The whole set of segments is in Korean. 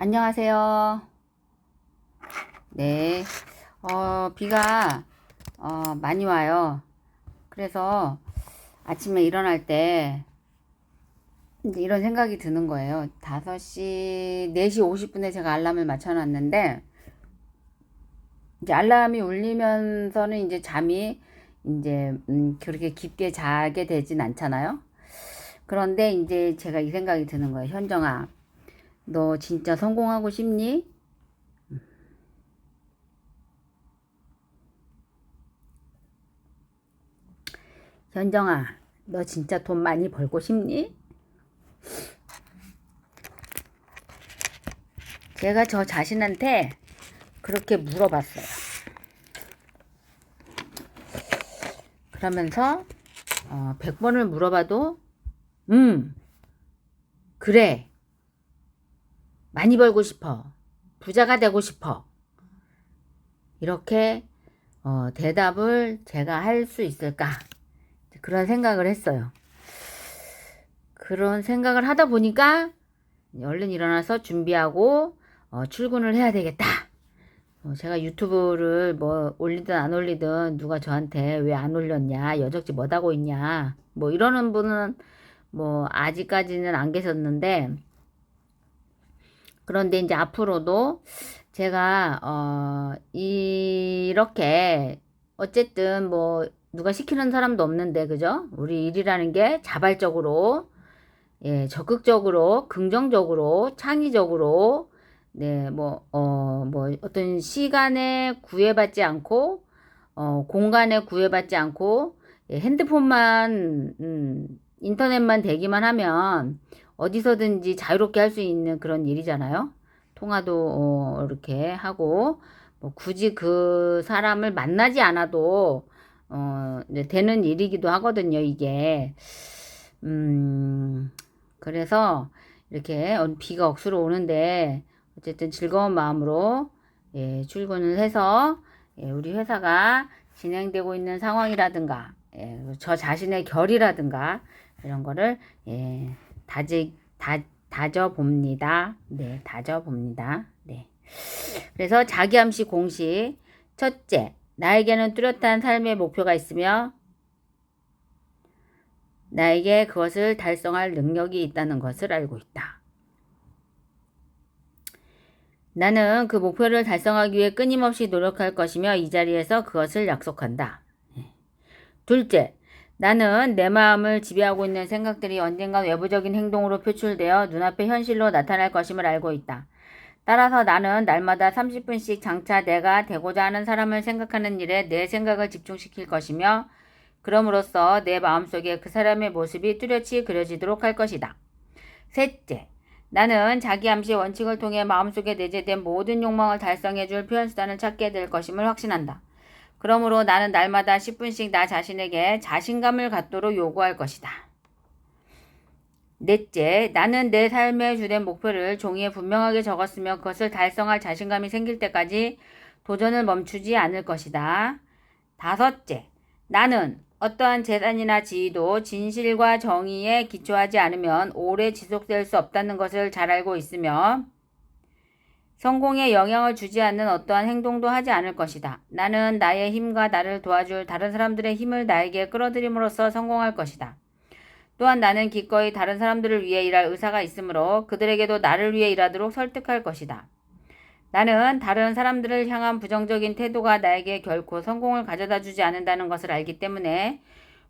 안녕하세요. 네. 비가, 많이 와요. 그래서 아침에 일어날 때 이제 이런 생각이 드는 거예요. 4시 50분에 제가 알람을 맞춰놨는데, 이제 알람이 울리면서는 이제 잠이 이제, 그렇게 깊게 자게 되진 않잖아요. 그런데 이제 제가 이 생각이 드는 거예요. 현정아, 너 진짜 성공하고 싶니? 현정아, 너 진짜 돈 많이 벌고 싶니? 제가 저 자신한테 그렇게 물어봤어요. 그러면서 100번을 물어봐도 그래, 많이 벌고 싶어, 부자가 되고 싶어, 이렇게 대답을 제가 할 수 있을까, 그런 생각을 했어요. 그런 생각을 하다 보니까 얼른 일어나서 준비하고 출근을 해야 되겠다. 제가 유튜브를 뭐 올리든 안 올리든 누가 저한테 왜 안 올렸냐, 여적지 못하고 있냐, 뭐 이러는 분은 뭐 아직까지는 안 계셨는데, 그런데 이제 앞으로도 제가 이렇게 어쨌든 뭐 누가 시키는 사람도 없는데, 그죠? 우리 일이라는 게 자발적으로, 예, 적극적으로, 긍정적으로, 창의적으로, 네, 뭐 어떤 시간에 구애받지 않고, 공간에 구애받지 않고, 예, 핸드폰만, 인터넷만 되기만 하면 어디서든지 자유롭게 할 수 있는 그런 일이잖아요. 통화도, 이렇게 하고, 뭐 굳이 그 사람을 만나지 않아도, 이제 되는 일이기도 하거든요, 이게. 음, 그래서 이렇게 비가 억수로 오는데 어쨌든 즐거운 마음으로, 예, 출근을 해서, 예, 우리 회사가 진행되고 있는 상황이라든가, 예, 저 자신의 결이라든가 이런 거를, 예, 다져 봅니다. 네, 다져 봅니다. 네. 그래서 자기암시 공식. 첫째, 나에게는 뚜렷한 삶의 목표가 있으며 나에게 그것을 달성할 능력이 있다는 것을 알고 있다. 나는 그 목표를 달성하기 위해 끊임없이 노력할 것이며 이 자리에서 그것을 약속한다. 둘째, 나는 내 마음을 지배하고 있는 생각들이 언젠가 외부적인 행동으로 표출되어 눈앞의 현실로 나타날 것임을 알고 있다. 따라서 나는 날마다 30분씩 장차 내가 되고자 하는 사람을 생각하는 일에 내 생각을 집중시킬 것이며 그럼으로써 내 마음속에 그 사람의 모습이 뚜렷이 그려지도록 할 것이다. 셋째, 나는 자기 암시 원칙을 통해 마음속에 내재된 모든 욕망을 달성해줄 표현수단을 찾게 될 것임을 확신한다. 그러므로 나는 날마다 10분씩 나 자신에게 자신감을 갖도록 요구할 것이다. 넷째, 나는 내 삶의 주된 목표를 종이에 분명하게 적었으며 그것을 달성할 자신감이 생길 때까지 도전을 멈추지 않을 것이다. 다섯째, 나는 어떠한 재산이나 지위도 진실과 정의에 기초하지 않으면 오래 지속될 수 없다는 것을 잘 알고 있으며 성공에 영향을 주지 않는 어떠한 행동도 하지 않을 것이다. 나는 나의 힘과 나를 도와줄 다른 사람들의 힘을 나에게 끌어들임으로써 성공할 것이다. 또한 나는 기꺼이 다른 사람들을 위해 일할 의사가 있으므로 그들에게도 나를 위해 일하도록 설득할 것이다. 나는 다른 사람들을 향한 부정적인 태도가 나에게 결코 성공을 가져다 주지 않는다는 것을 알기 때문에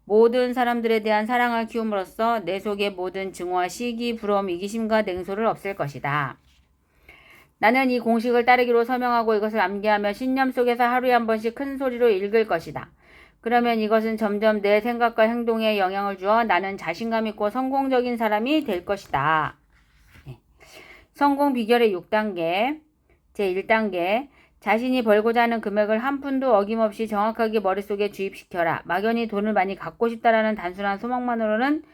모든 사람들에 대한 사랑을 키움으로써 내 속의 모든 증오와 시기, 부러움, 이기심과 냉소를 없앨 것이다. 나는 이 공식을 따르기로 서명하고 이것을 암기하며 신념 속에서 하루에 한 번씩 큰 소리로 읽을 것이다. 그러면 이것은 점점 내 생각과 행동에 영향을 주어 나는 자신감 있고 성공적인 사람이 될 것이다. 성공 비결의 6단계. 제1단계. 자신이 벌고자 하는 금액을 한 푼도 어김없이 정확하게 머릿속에 주입시켜라. 막연히 돈을 많이 갖고 싶다라는 단순한 소망만으로는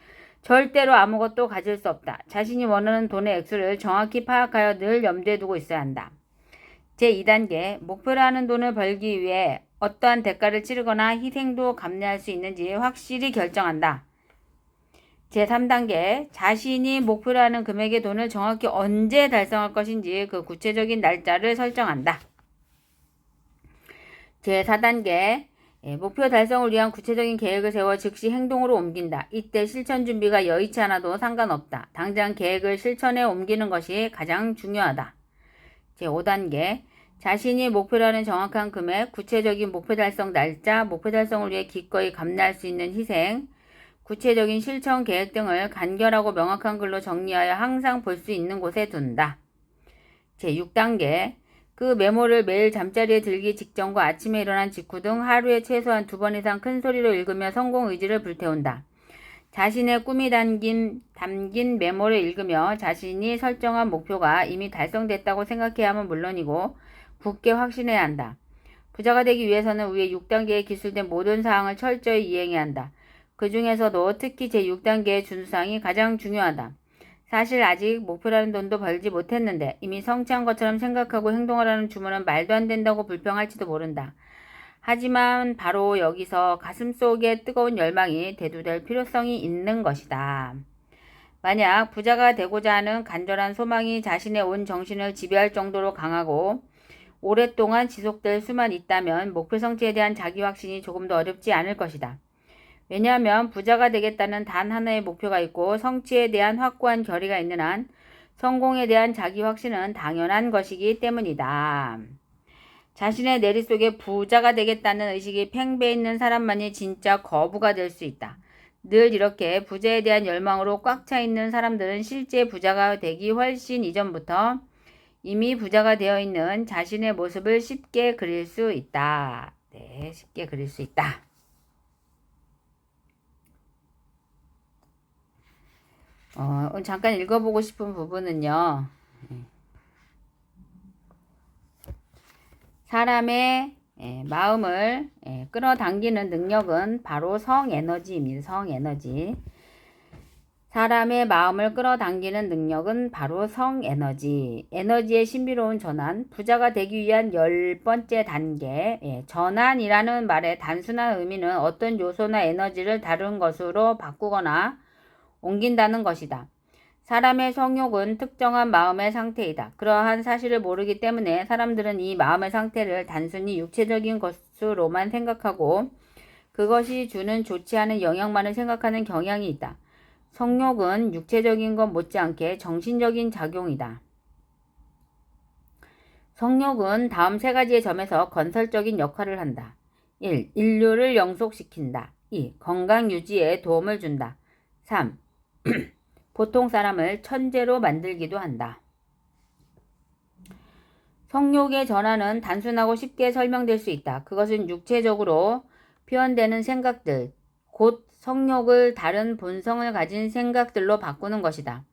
절대로 아무것도 가질 수 없다. 자신이 원하는 돈의 액수를 정확히 파악하여 늘 염두에 두고 있어야 한다. 제2단계. 목표로 하는 돈을 벌기 위해 어떠한 대가를 치르거나 희생도 감내할 수 있는지 확실히 결정한다. 제3단계, 자신이 목표로 하는 금액의 돈을 정확히 언제 달성할 것인지 그 구체적인 날짜를 설정한다. 제4단계, 목표 달성을 위한 구체적인 계획을 세워 즉시 행동으로 옮긴다. 이때 실천 준비가 여의치 않아도 상관없다. 당장 계획을 실천에 옮기는 것이 가장 중요하다. 제5단계, 자신이 목표로 하는 정확한 금액, 구체적인 목표 달성 날짜, 목표 달성을 위해 기꺼이 감내할 수 있는 희생, 구체적인 실천 계획 등을 간결하고 명확한 글로 정리하여 항상 볼 수 있는 곳에 둔다. 제6단계, 그 메모를 매일 잠자리에 들기 직전과 아침에 일어난 직후 등 하루에 최소한 2번 이상 큰 소리로 읽으며 성공 의지를 불태운다. 자신의 꿈이 담긴 메모를 읽으며 자신이 설정한 목표가 이미 달성됐다고 생각해야 하면 물론이고 굳게 확신해야 한다. 부자가 되기 위해서는 위에 6단계에 기술된 모든 사항을 철저히 이행해야 한다. 그 중에서도 특히 제6단계의 준수사항이 가장 중요하다. 사실 아직 목표라는 돈도 벌지 못했는데 이미 성취한 것처럼 생각하고 행동하라는 주문은 말도 안 된다고 불평할지도 모른다. 하지만 바로 여기서 가슴속에 뜨거운 열망이 대두될 필요성이 있는 것이다. 만약 부자가 되고자 하는 간절한 소망이 자신의 온 정신을 지배할 정도로 강하고 오랫동안 지속될 수만 있다면 목표 성취에 대한 자기 확신이 조금 더 어렵지 않을 것이다. 왜냐하면 부자가 되겠다는 단 하나의 목표가 있고 성취에 대한 확고한 결의가 있는 한 성공에 대한 자기 확신은 당연한 것이기 때문이다. 자신의 내리 속에 부자가 되겠다는 의식이 팽배해 있는 사람만이 진짜 거부가 될 수 있다. 늘 이렇게 부자에 대한 열망으로 꽉 차 있는 사람들은 실제 부자가 되기 훨씬 이전부터 이미 부자가 되어 있는 자신의 모습을 쉽게 그릴 수 있다. 네, 쉽게 그릴 수 있다. 오늘 잠깐 읽어보고 싶은 부분은요. 사람의 마음을 끌어당기는 능력은 바로 성에너지입니다. 성에너지. 사람의 마음을 끌어당기는 능력은 바로 성에너지. 에너지의 신비로운 전환. 부자가 되기 위한 10번째 단계. 전환이라는 말의 단순한 의미는 어떤 요소나 에너지를 다른 것으로 바꾸거나 옮긴다는 것이다. 사람의 성욕은 특정한 마음의 상태이다. 그러한 사실을 모르기 때문에 사람들은 이 마음의 상태를 단순히 육체적인 것으로만 생각하고 그것이 주는 좋지 않은 영향만을 생각하는 경향이 있다. 성욕은 육체적인 것 못지않게 정신적인 작용이다. 성욕은 다음 3가지의 점에서 건설적인 역할을 한다. 1. 인류를 영속시킨다. 2. 건강 유지에 도움을 준다. 3. 보통 사람을 천재로 만들기도 한다. 성욕의 전환은 단순하고 쉽게 설명될 수 있다. 그것은 육체적으로 표현되는 생각들, 곧 성욕을 다른 본성을 가진 생각들로 바꾸는 것이다.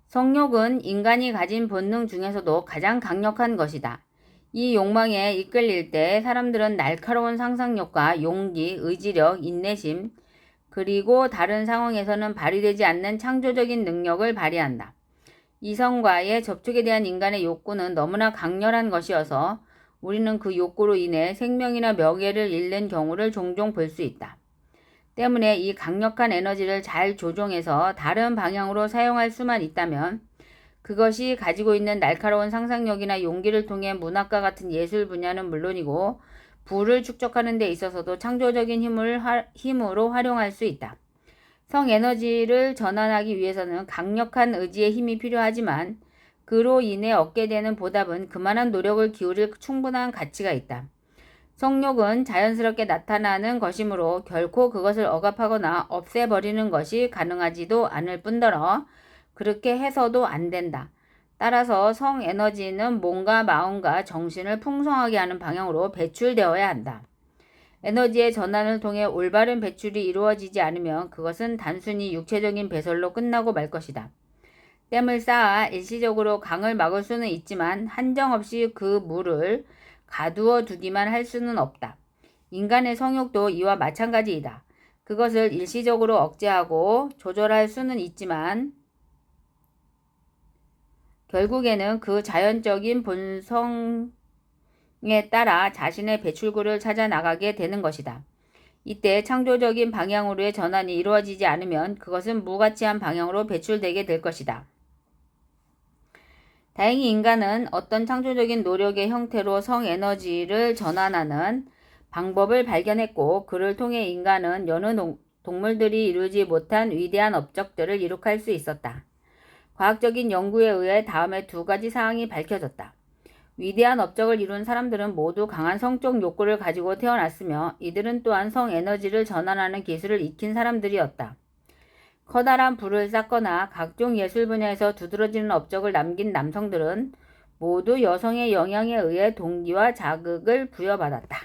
성욕은 인간이 가진 본능 중에서도 가장 강력한 것이다. 이 욕망에 이끌릴 때 사람들은 날카로운 상상력과 용기, 의지력, 인내심, 그리고 다른 상황에서는 발휘되지 않는 창조적인 능력을 발휘한다. 이성과의 접촉에 대한 인간의 욕구는 너무나 강렬한 것이어서 우리는 그 욕구로 인해 생명이나 명예를 잃는 경우를 종종 볼 수 있다. 때문에 이 강력한 에너지를 잘 조종해서 다른 방향으로 사용할 수만 있다면 그것이 가지고 있는 날카로운 상상력이나 용기를 통해 문학과 같은 예술 분야는 물론이고 부를 축적하는 데 있어서도 창조적인 힘으로 활용할 수 있다. 성에너지를 전환하기 위해서는 강력한 의지의 힘이 필요하지만 그로 인해 얻게 되는 보답은 그만한 노력을 기울일 충분한 가치가 있다. 성욕은 자연스럽게 나타나는 것이므로 결코 그것을 억압하거나 없애버리는 것이 가능하지도 않을 뿐더러 그렇게 해서도 안 된다. 따라서 성에너지는 몸과 마음과 정신을 풍성하게 하는 방향으로 배출되어야 한다. 에너지의 전환을 통해 올바른 배출이 이루어지지 않으면 그것은 단순히 육체적인 배설로 끝나고 말 것이다. 댐을 쌓아 일시적으로 강을 막을 수는 있지만 한정없이 그 물을 가두어 두기만 할 수는 없다. 인간의 성욕도 이와 마찬가지이다. 그것을 일시적으로 억제하고 조절할 수는 있지만 결국에는 그 자연적인 본성에 따라 자신의 배출구를 찾아 나가게 되는 것이다. 이때 창조적인 방향으로의 전환이 이루어지지 않으면 그것은 무가치한 방향으로 배출되게 될 것이다. 다행히 인간은 어떤 창조적인 노력의 형태로 성에너지를 전환하는 방법을 발견했고, 그를 통해 인간은 여느 동물들이 이루지 못한 위대한 업적들을 이룩할 수 있었다. 과학적인 연구에 의해 다음에 두 가지 사항이 밝혀졌다. 위대한 업적을 이룬 사람들은 모두 강한 성적 욕구를 가지고 태어났으며, 이들은 또한 성에너지를 전환하는 기술을 익힌 사람들이었다. 커다란 부를 쌓거나 각종 예술 분야에서 두드러지는 업적을 남긴 남성들은 모두 여성의 영향에 의해 동기와 자극을 부여받았다.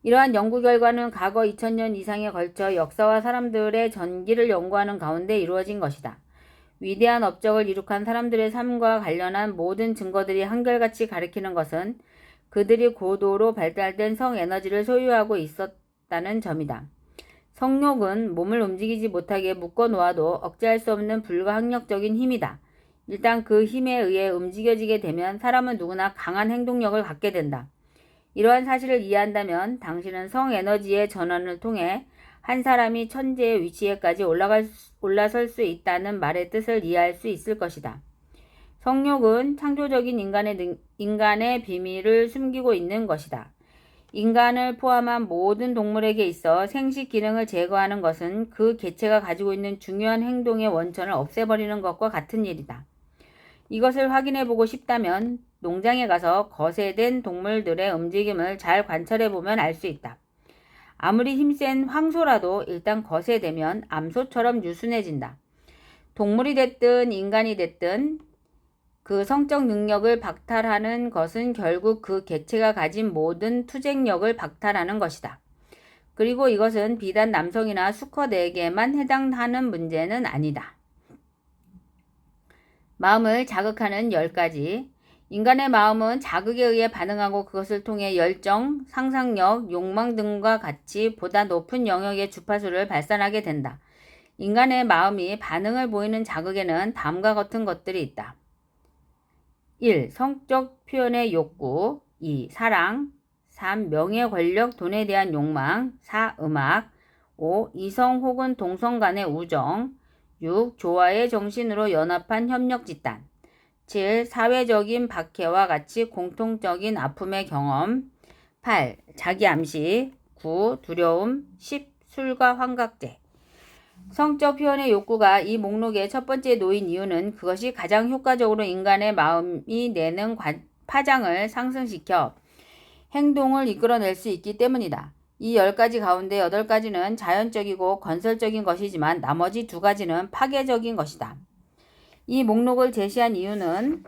이러한 연구 결과는 과거 2000년 이상에 걸쳐 역사와 사람들의 전기를 연구하는 가운데 이루어진 것이다. 위대한 업적을 이룩한 사람들의 삶과 관련한 모든 증거들이 한결같이 가리키는 것은 그들이 고도로 발달된 성에너지를 소유하고 있었다는 점이다. 성욕은 몸을 움직이지 못하게 묶어놓아도 억제할 수 없는 불가항력적인 힘이다. 일단 그 힘에 의해 움직여지게 되면 사람은 누구나 강한 행동력을 갖게 된다. 이러한 사실을 이해한다면 당신은 성에너지의 전환을 통해 한 사람이 천재의 위치에까지 올라설 수 있다는 말의 뜻을 이해할 수 있을 것이다. 성욕은 창조적인 인간의 비밀을 숨기고 있는 것이다. 인간을 포함한 모든 동물에게 있어 생식 기능을 제거하는 것은 그 개체가 가지고 있는 중요한 행동의 원천을 없애버리는 것과 같은 일이다. 이것을 확인해보고 싶다면 농장에 가서 거세된 동물들의 움직임을 잘 관찰해보면 알 수 있다. 아무리 힘센 황소라도 일단 거세되면 암소처럼 유순해진다. 동물이 됐든 인간이 됐든 그 성적 능력을 박탈하는 것은 결국 그 개체가 가진 모든 투쟁력을 박탈하는 것이다. 그리고 이것은 비단 남성이나 수컷에게만 해당하는 문제는 아니다. 마음을 자극하는 10가지. 인간의 마음은 자극에 의해 반응하고 그것을 통해 열정, 상상력, 욕망 등과 같이 보다 높은 영역의 주파수를 발산하게 된다. 인간의 마음이 반응을 보이는 자극에는 다음과 같은 것들이 있다. 1. 성적 표현의 욕구. 2. 사랑. 3. 명예, 권력, 돈에 대한 욕망. 4. 음악. 5. 이성 혹은 동성 간의 우정. 6. 조화의 정신으로 연합한 협력 집단. 7. 사회적인 박해와 같이 공통적인 아픔의 경험. 8. 자기 암시. 9. 두려움. 10. 술과 환각제. 성적 표현의 욕구가 이 목록의 첫 번째에 놓인 이유는 그것이 가장 효과적으로 인간의 마음이 내는 파장을 상승시켜 행동을 이끌어낼 수 있기 때문이다. 이 10가지 가운데 8가지는 자연적이고 건설적인 것이지만 나머지 2가지는 파괴적인 것이다. 이 목록을 제시한 이유는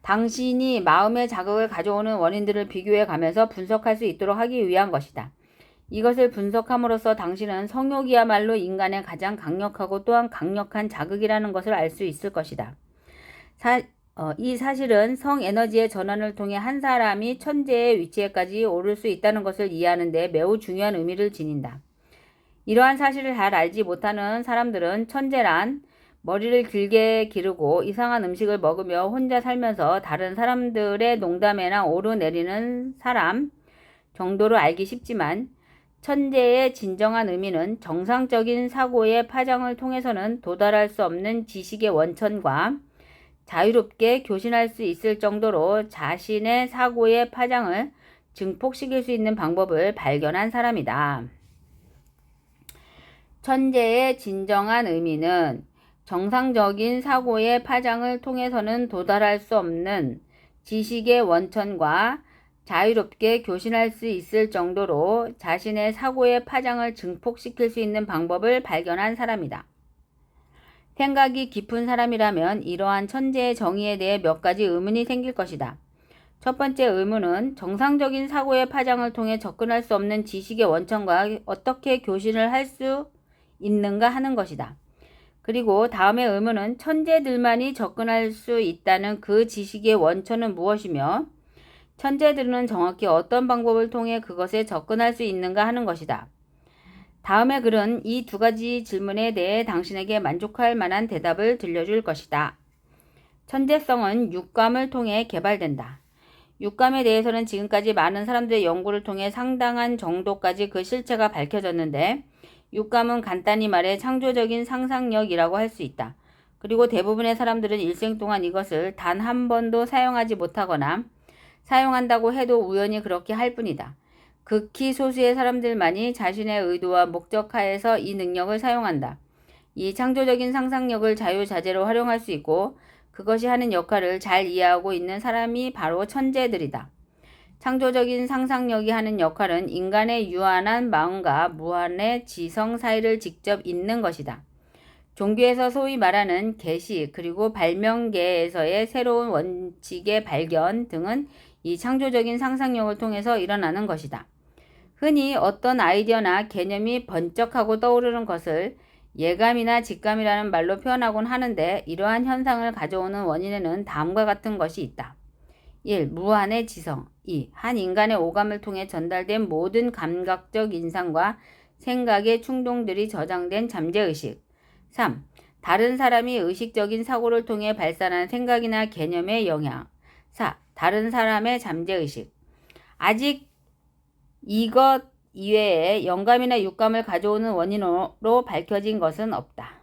당신이 마음의 자극을 가져오는 원인들을 비교해 가면서 분석할 수 있도록 하기 위한 것이다. 이것을 분석함으로써 당신은 성욕이야말로 인간의 가장 강력하고 또한 강력한 자극이라는 것을 알 수 있을 것이다. 이 사실은 성에너지의 전환을 통해 한 사람이 천재의 위치에까지 오를 수 있다는 것을 이해하는 데 매우 중요한 의미를 지닌다. 이러한 사실을 잘 알지 못하는 사람들은 천재란 머리를 길게 기르고 이상한 음식을 먹으며 혼자 살면서 다른 사람들의 농담에나 오르내리는 사람 정도로 알기 쉽지만 천재의 진정한 의미는 정상적인 사고의 파장을 통해서는 도달할 수 없는 지식의 원천과 자유롭게 교신할 수 있을 정도로 자신의 사고의 파장을 증폭시킬 수 있는 방법을 발견한 사람이다. 천재의 진정한 의미는 정상적인 사고의 파장을 통해서는 도달할 수 없는 지식의 원천과 자유롭게 교신할 수 있을 정도로 자신의 사고의 파장을 증폭시킬 수 있는 방법을 발견한 사람이다. 생각이 깊은 사람이라면 이러한 천재의 정의에 대해 몇 가지 의문이 생길 것이다. 첫 번째 의문은 정상적인 사고의 파장을 통해 접근할 수 없는 지식의 원천과 어떻게 교신을 할 수 있는가 하는 것이다. 그리고 다음의 의문은 천재들만이 접근할 수 있다는 그 지식의 원천은 무엇이며 천재들은 정확히 어떤 방법을 통해 그것에 접근할 수 있는가 하는 것이다. 다음의 글은 이 2가지 질문에 대해 당신에게 만족할 만한 대답을 들려줄 것이다. 천재성은 육감을 통해 개발된다. 육감에 대해서는 지금까지 많은 사람들의 연구를 통해 상당한 정도까지 그 실체가 밝혀졌는데 육감은 간단히 말해 창조적인 상상력이라고 할 수 있다. 그리고 대부분의 사람들은 일생 동안 이것을 단 한 번도 사용하지 못하거나 사용한다고 해도 우연히 그렇게 할 뿐이다. 극히 소수의 사람들만이 자신의 의도와 목적 하에서 이 능력을 사용한다. 이 창조적인 상상력을 자유자재로 활용할 수 있고 그것이 하는 역할을 잘 이해하고 있는 사람이 바로 천재들이다. 창조적인 상상력이 하는 역할은 인간의 유한한 마음과 무한의 지성 사이를 직접 잇는 것이다. 종교에서 소위 말하는 계시 그리고 발명계에서의 새로운 원칙의 발견 등은 이 창조적인 상상력을 통해서 일어나는 것이다. 흔히 어떤 아이디어나 개념이 번쩍하고 떠오르는 것을 예감이나 직감이라는 말로 표현하곤 하는데 이러한 현상을 가져오는 원인에는 다음과 같은 것이 있다. 1. 무한의 지성. 2. 한 인간의 오감을 통해 전달된 모든 감각적 인상과 생각의 충동들이 저장된 잠재의식. 3. 다른 사람이 의식적인 사고를 통해 발산한 생각이나 개념의 영향. 4. 다른 사람의 잠재의식. 아직 이것 이외에 영감이나 육감을 가져오는 원인으로 밝혀진 것은 없다.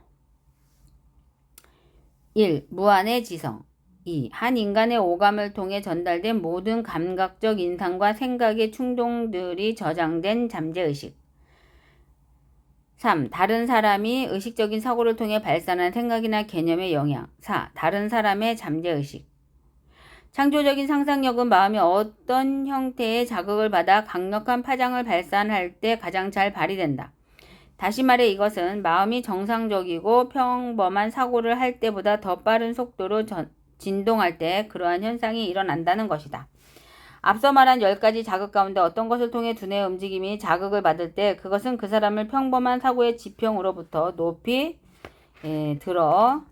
1. 무한의 지성. 2. 한 인간의 오감을 통해 전달된 모든 감각적 인상과 생각의 충동들이 저장된 잠재의식. 3. 다른 사람이 의식적인 사고를 통해 발산한 생각이나 개념의 영향. 4. 다른 사람의 잠재의식. 창조적인 상상력은 마음이 어떤 형태의 자극을 받아 강력한 파장을 발산할 때 가장 잘 발휘된다. 다시 말해 이것은 마음이 정상적이고 평범한 사고를 할 때보다 더 빠른 속도로 진동할 때 그러한 현상이 일어난다는 것이다. 앞서 말한 10가지 자극 가운데 어떤 것을 통해 두뇌의 움직임이 자극을 받을 때 그것은 그 사람을 평범한 사고의 지평으로부터 높이 들어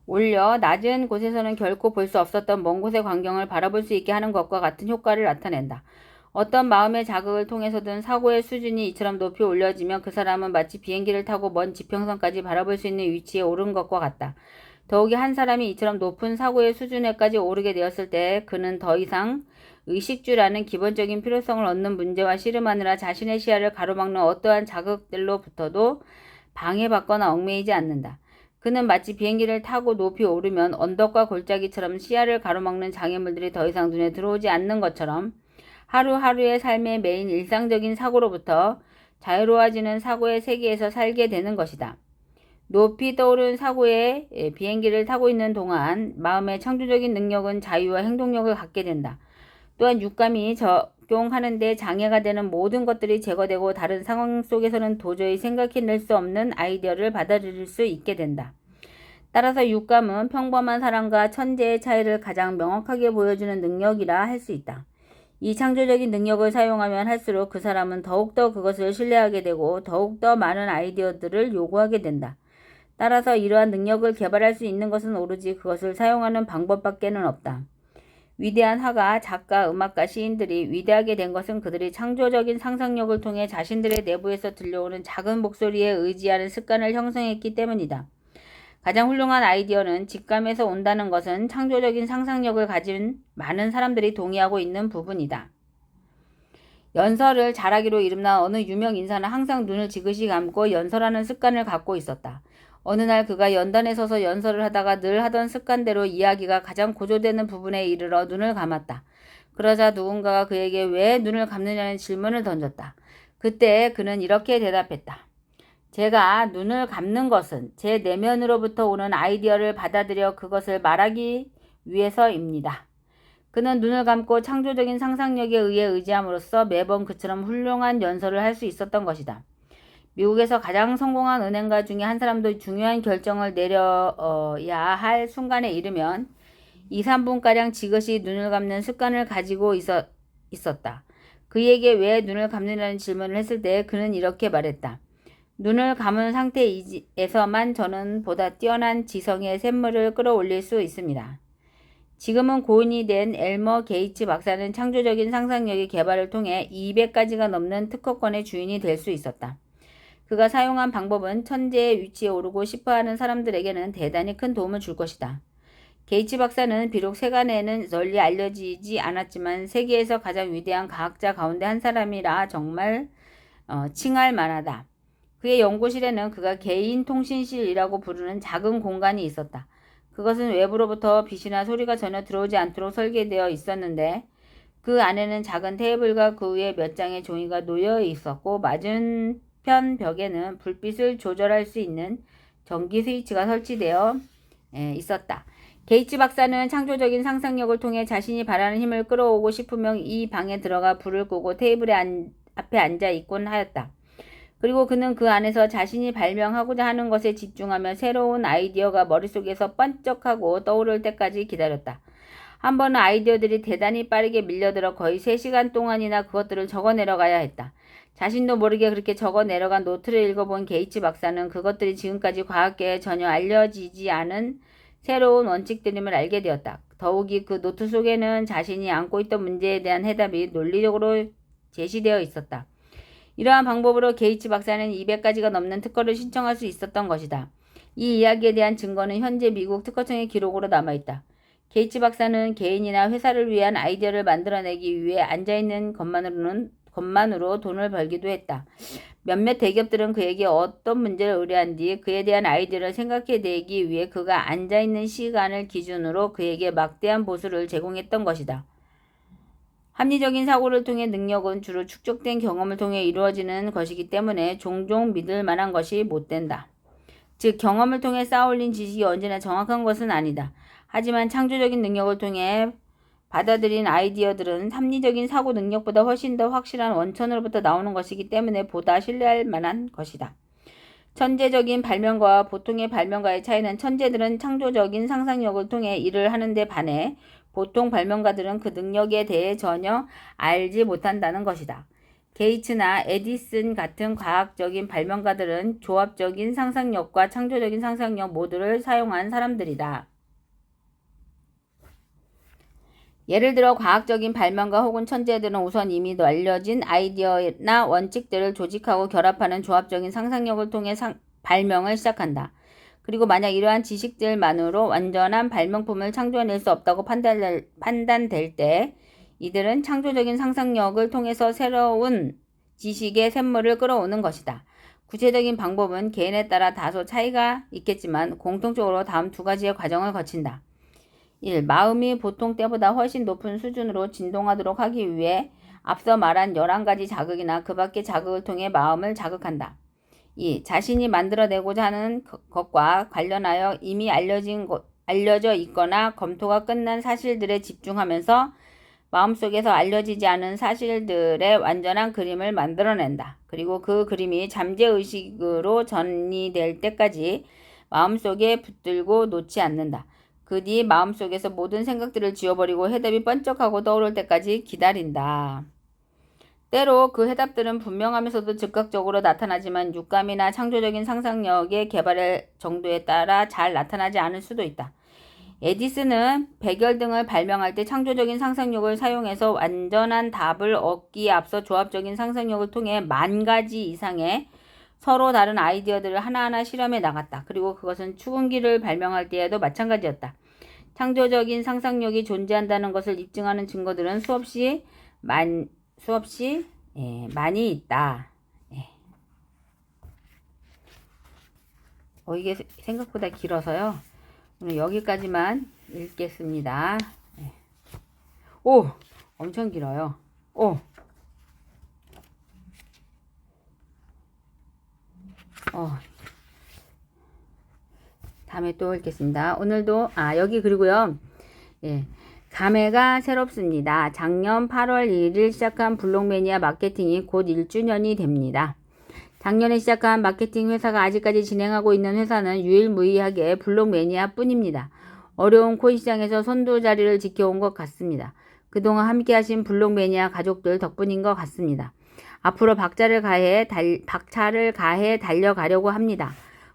올려 낮은 곳에서는 결코 볼 수 없었던 먼 곳의 광경을 바라볼 수 있게 하는 것과 같은 효과를 나타낸다. 어떤 마음의 자극을 통해서든 사고의 수준이 이처럼 높이 올려지면 그 사람은 마치 비행기를 타고 먼 지평선까지 바라볼 수 있는 위치에 오른 것과 같다. 더욱이 한 사람이 이처럼 높은 사고의 수준에까지 오르게 되었을 때 그는 더 이상 의식주라는 기본적인 필요성을 얻는 문제와 씨름하느라 자신의 시야를 가로막는 어떠한 자극들로부터도 방해받거나 얽매이지 않는다. 그는 마치 비행기를 타고 높이 오르면 언덕과 골짜기처럼 시야를 가로막는 장애물들이 더 이상 눈에 들어오지 않는 것처럼 하루하루의 삶의 메인 일상적인 사고로부터 자유로워지는 사고의 세계에서 살게 되는 것이다. 높이 떠오른 사고의 비행기를 타고 있는 동안 마음의 창조적인 능력은 자유와 행동력을 갖게 된다. 또한 육감이 적용하는 데 장애가 되는 모든 것들이 제거되고 다른 상황 속에서는 도저히 생각해낼 수 없는 아이디어를 받아들일 수 있게 된다. 따라서 육감은 평범한 사람과 천재의 차이를 가장 명확하게 보여주는 능력이라 할 수 있다. 이 창조적인 능력을 사용하면 할수록 그 사람은 더욱더 그것을 신뢰하게 되고 더욱더 많은 아이디어들을 요구하게 된다. 따라서 이러한 능력을 개발할 수 있는 것은 오로지 그것을 사용하는 방법밖에는 없다. 위대한 화가, 작가, 음악가, 시인들이 위대하게 된 것은 그들이 창조적인 상상력을 통해 자신들의 내부에서 들려오는 작은 목소리에 의지하는 습관을 형성했기 때문이다. 가장 훌륭한 아이디어는 직감에서 온다는 것은 창조적인 상상력을 가진 많은 사람들이 동의하고 있는 부분이다. 연설을 잘하기로 이름난 어느 유명 인사는 항상 눈을 지그시 감고 연설하는 습관을 갖고 있었다. 어느 날 그가 연단에 서서 연설을 하다가 늘 하던 습관대로 이야기가 가장 고조되는 부분에 이르러 눈을 감았다. 그러자 누군가가 그에게 왜 눈을 감느냐는 질문을 던졌다. 그때 그는 이렇게 대답했다. 제가 눈을 감는 것은 제 내면으로부터 오는 아이디어를 받아들여 그것을 말하기 위해서입니다. 그는 눈을 감고 창조적인 상상력에 의해 의지함으로써 매번 그처럼 훌륭한 연설을 할 수 있었던 것이다. 미국에서 가장 성공한 은행가 중에 한 사람도 중요한 결정을 내려야 할 순간에 이르면 2, 3분가량 지그시 눈을 감는 습관을 가지고 있었다. 그에게 왜 눈을 감느냐는 질문을 했을 때 그는 이렇게 말했다. 눈을 감은 상태에서만 저는 보다 뛰어난 지성의 샘물을 끌어올릴 수 있습니다. 지금은 고인이 된 엘머 게이츠 박사는 창조적인 상상력의 개발을 통해 200가지가 넘는 특허권의 주인이 될 수 있었다. 그가 사용한 방법은 천재의 위치에 오르고 싶어하는 사람들에게는 대단히 큰 도움을 줄 것이다. 게이츠 박사는 비록 세간에는 널리 알려지지 않았지만 세계에서 가장 위대한 과학자 가운데 한 사람이라 정말 칭할 만하다. 그의 연구실에는 그가 개인 통신실이라고 부르는 작은 공간이 있었다. 그것은 외부로부터 빛이나 소리가 전혀 들어오지 않도록 설계되어 있었는데 그 안에는 작은 테이블과 그 위에 몇 장의 종이가 놓여 있었고 맞은편 벽에는 불빛을 조절할 수 있는 전기 스위치가 설치되어 있었다. 게이츠 박사는 창조적인 상상력을 통해 자신이 바라는 힘을 끌어오고 싶으면 이 방에 들어가 불을 끄고 테이블 앞에 앉아 있곤 하였다. 그리고 그는 그 안에서 자신이 발명하고자 하는 것에 집중하며 새로운 아이디어가 머릿속에서 번쩍하고 떠오를 때까지 기다렸다. 한 번은 아이디어들이 대단히 빠르게 밀려들어 거의 3시간 동안이나 그것들을 적어 내려가야 했다. 자신도 모르게 그렇게 적어 내려간 노트를 읽어본 게이츠 박사는 그것들이 지금까지 과학계에 전혀 알려지지 않은 새로운 원칙들임을 알게 되었다. 더욱이 그 노트 속에는 자신이 안고 있던 문제에 대한 해답이 논리적으로 제시되어 있었다. 이러한 방법으로 게이츠 박사는 200가지가 넘는 특허를 신청할 수 있었던 것이다. 이 이야기에 대한 증거는 현재 미국 특허청의 기록으로 남아있다. 게이츠 박사는 개인이나 회사를 위한 아이디어를 만들어내기 위해 앉아있는 것만으로 돈을 벌기도 했다. 몇몇 대기업들은 그에게 어떤 문제를 의뢰한 뒤 그에 대한 아이디어를 생각해내기 위해 그가 앉아있는 시간을 기준으로 그에게 막대한 보수를 제공했던 것이다. 합리적인 사고를 통해 능력은 주로 축적된 경험을 통해 이루어지는 것이기 때문에 종종 믿을 만한 것이 못 된다. 즉 경험을 통해 쌓아올린 지식이 언제나 정확한 것은 아니다. 하지만 창조적인 능력을 통해 받아들인 아이디어들은 합리적인 사고 능력보다 훨씬 더 확실한 원천으로부터 나오는 것이기 때문에 보다 신뢰할 만한 것이다. 천재적인 발명가와 보통의 발명가의 차이는 천재들은 창조적인 상상력을 통해 일을 하는데 반해 보통 발명가들은 그 능력에 대해 전혀 알지 못한다는 것이다. 게이츠나 에디슨 같은 과학적인 발명가들은 조합적인 상상력과 창조적인 상상력 모두를 사용한 사람들이다. 예를 들어 과학적인 발명가 혹은 천재들은 우선 이미 알려진 아이디어나 원칙들을 조직하고 결합하는 조합적인 상상력을 통해 발명을 시작한다. 그리고 만약 이러한 지식들만으로 완전한 발명품을 창조해낼 수 없다고 판단될 때 이들은 창조적인 상상력을 통해서 새로운 지식의 샘물을 끌어오는 것이다. 구체적인 방법은 개인에 따라 다소 차이가 있겠지만 공통적으로 다음 2가지의 과정을 거친다. 1. 마음이 보통 때보다 훨씬 높은 수준으로 진동하도록 하기 위해 앞서 말한 11가지 자극이나 그 밖의 자극을 통해 마음을 자극한다. 2. 자신이 만들어내고자 하는 것과 관련하여 이미 알려져 있거나 검토가 끝난 사실들에 집중하면서 마음속에서 알려지지 않은 사실들의 완전한 그림을 만들어낸다. 그리고 그 그림이 잠재의식으로 전이될 때까지 마음속에 붙들고 놓지 않는다. 그 뒤 마음속에서 모든 생각들을 지워버리고 해답이 번쩍하고 떠오를 때까지 기다린다. 때로 그 해답들은 분명하면서도 즉각적으로 나타나지만 육감이나 창조적인 상상력의 개발의 정도에 따라 잘 나타나지 않을 수도 있다. 에디슨은 백열 등을 발명할 때 창조적인 상상력을 사용해서 완전한 답을 얻기에 앞서 조합적인 상상력을 통해 10,000가지 이상의 서로 다른 아이디어들을 하나하나 실험해 나갔다. 그리고 그것은 추궁기를 발명할 때에도 마찬가지였다. 창조적인 상상력이 존재한다는 것을 입증하는 증거들은 수없이 많이 있다. 이게 생각보다 길어서요. 오늘 여기까지만 읽겠습니다. 오! 엄청 길어요. 오! 다음에 또 읽겠습니다. 오늘도 여기 그리고요. 감회가 새롭습니다. 작년 8월 1일 시작한 블록매니아 마케팅이 곧 1주년이 됩니다. 작년에 시작한 마케팅 회사가 아직까지 진행하고 있는 회사는 유일무이하게 블록매니아 뿐입니다. 어려운 코인 시장에서 선두자리를 지켜온 것 같습니다. 그동안 함께하신 블록매니아 가족들 덕분인 것 같습니다. 앞으로 박차를 가해 달려가려고 합니다.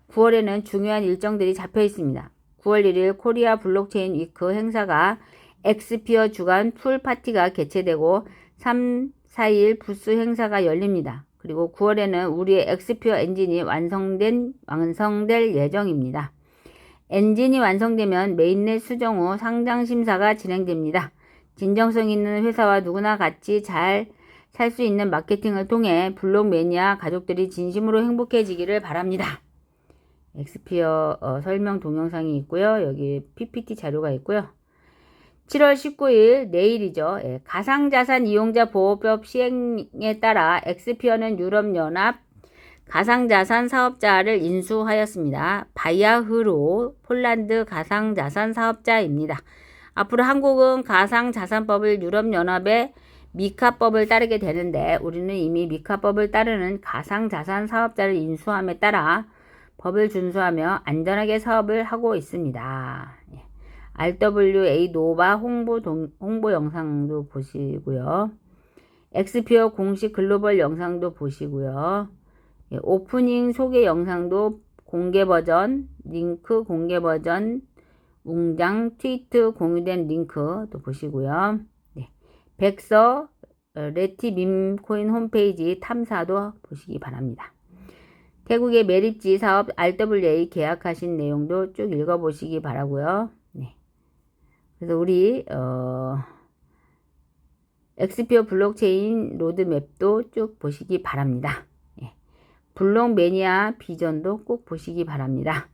9월에는 중요한 일정들이 잡혀 있습니다. 9월 1일 코리아 블록체인 위크 행사가 엑스피어 주간 풀파티가 개최되고 3, 4일 부스 행사가 열립니다. 그리고 9월에는 우리의 엑스피어 엔진이 완성될 예정입니다. 엔진이 완성되면 메인넷 수정 후 상장 심사가 진행됩니다. 진정성 있는 회사와 누구나 같이 잘 살 수 있는 마케팅을 통해 블록 매니아 가족들이 진심으로 행복해지기를 바랍니다. 엑스피어 설명 동영상이 있고요. 여기 PPT 자료가 있고요. 7월 19일 내일이죠. 가상자산 이용자 보호법 시행에 따라 엑스피어는 유럽연합 가상자산 사업자를 인수하였습니다. 바야흐로 폴란드 가상자산 사업자입니다. 앞으로 한국은 가상자산법을 유럽연합의 미카법을 따르게 되는데 우리는 이미 미카법을 따르는 가상자산 사업자를 인수함에 따라 법을 준수하며 안전하게 사업을 하고 있습니다. RWA 노바 홍보 영상도 보시고요. 엑스피어 공식 글로벌 영상도 보시고요. 오프닝 소개 영상도 공개 버전, 링크 공개 버전, 웅장 트위트 공유된 링크도 보시고요. 백서 레티 밈코인 홈페이지 탐사도 보시기 바랍니다. 태국의 메리지 사업 RWA 계약하신 내용도 쭉 읽어보시기 바라고요. 그래서 우리 엑스피어 블록체인 로드맵도 쭉 보시기 바랍니다. 블록 매니아 비전도 꼭 보시기 바랍니다.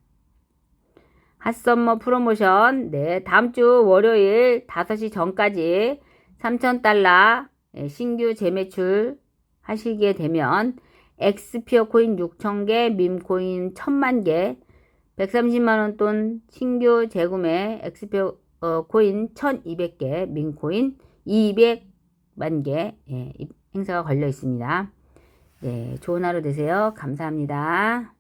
핫썸머 프로모션 다음 주 월요일 5시 전까지 3,000달러 신규 재매출 하시게 되면 엑스피어 코인 6,000개, 밈코인 1,000만 개, 130만원 돈 신규 재구매 엑스피어 코인 1,200개, 밈코인 200만 개 행사가 걸려 있습니다. 좋은 하루 되세요. 감사합니다.